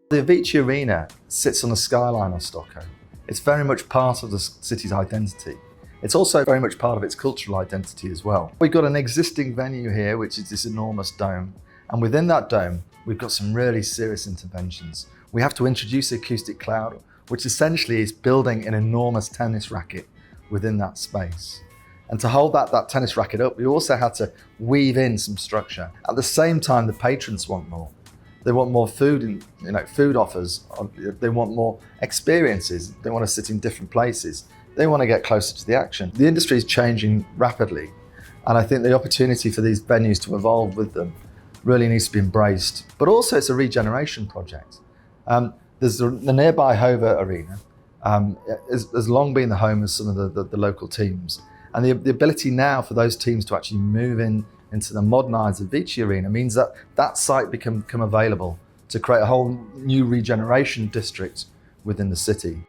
The Avicii Arena sits on the skyline of Stockholm. It's very much part of the city's identity. It's also very much part of its cultural identity as well. We've got an existing venue here, which is this enormous dome. And within that dome, we've got some really serious interventions. We have to introduce the acoustic cloud, which essentially is building an enormous tennis racket within that space. And to hold that tennis racket up, we also had to weave in some structure. At the same time, the patrons want more. They want more food and food offers. They want more experiences. They want to sit in different places. They want to get closer to the action. The industry is changing rapidly, and I think the opportunity for these venues to evolve with them really needs to be embraced. But also, it's a regeneration project. There's the nearby Hova Arena. Has long been the home of some of the local teams, and the ability now for those teams to actually move into the modernised Avicii Arena means that that site become available to create a whole new regeneration district within the city.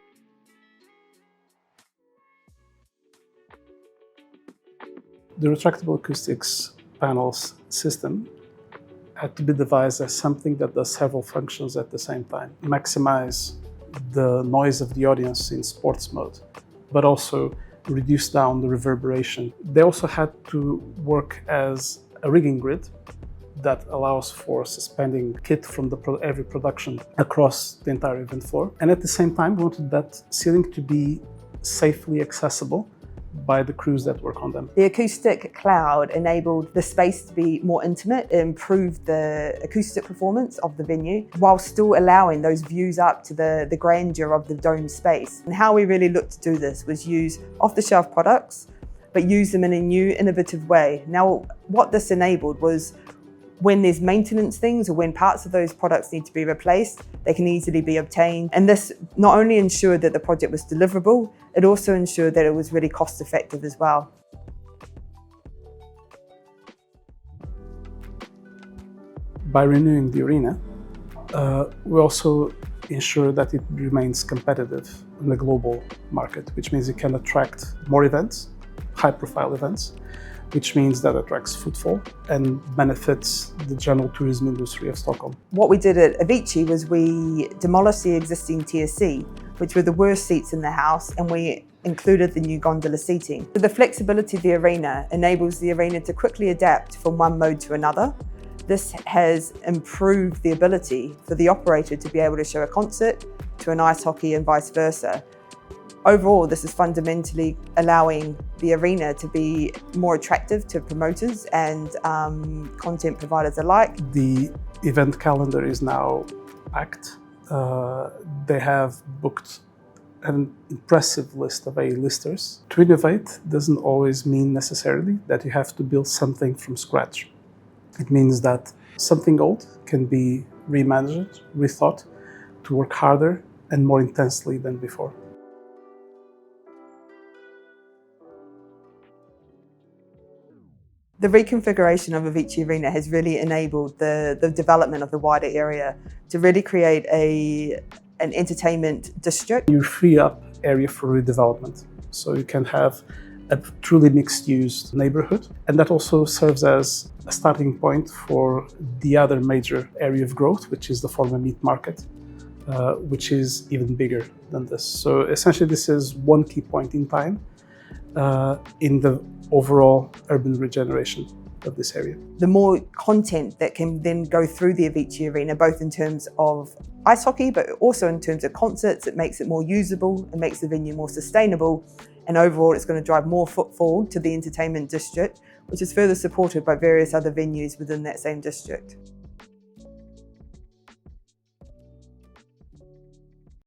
The retractable acoustics panels system had to be devised as something that does several functions at the same time. Maximize the noise of the audience in sports mode, but also reduce down the reverberation. They also had to work as a rigging grid that allows for suspending kit from every production across the entire event floor. And at the same time, we wanted that ceiling to be safely accessible by the crews that work on them. The acoustic cloud enabled the space to be more intimate, it improved the acoustic performance of the venue, while still allowing those views up to the grandeur of the dome space. And how we really looked to do this was use off-the-shelf products, but use them in a new, innovative way. Now, what this enabled was when there's maintenance things or when parts of those products need to be replaced, they can easily be obtained. And this not only ensured that the project was deliverable, it also ensured that it was really cost effective as well. By renewing the arena, we also ensure that it remains competitive in the global market, which means it can attract more events, high-profile events, which means that attracts footfall and benefits the general tourism industry of Stockholm. What we did at Avicii was we demolished the existing Tier C, which were the worst seats in the house, and we included the new gondola seating. So the flexibility of the arena enables the arena to quickly adapt from one mode to another. This has improved the ability for the operator to be able to show a concert to an ice hockey and vice versa. Overall, this is fundamentally allowing the arena to be more attractive to promoters and content providers alike. The event calendar is now packed. They have booked an impressive list of A-listers. To innovate doesn't always mean necessarily that you have to build something from scratch. It means that something old can be reimagined, rethought, to work harder and more intensely than before. The reconfiguration of Avicii Arena has really enabled the development of the wider area to really create an entertainment district. You free up area for redevelopment, so you can have a truly mixed-use neighborhood, and that also serves as a starting point for the other major area of growth, which is the former meat market, which is even bigger than this. So essentially this is one key point in time in the overall urban regeneration of this area. The more content that can then go through the Avicii Arena, both in terms of ice hockey, but also in terms of concerts, it makes it more usable, it makes the venue more sustainable, and overall it's going to drive more footfall to the entertainment district, which is further supported by various other venues within that same district.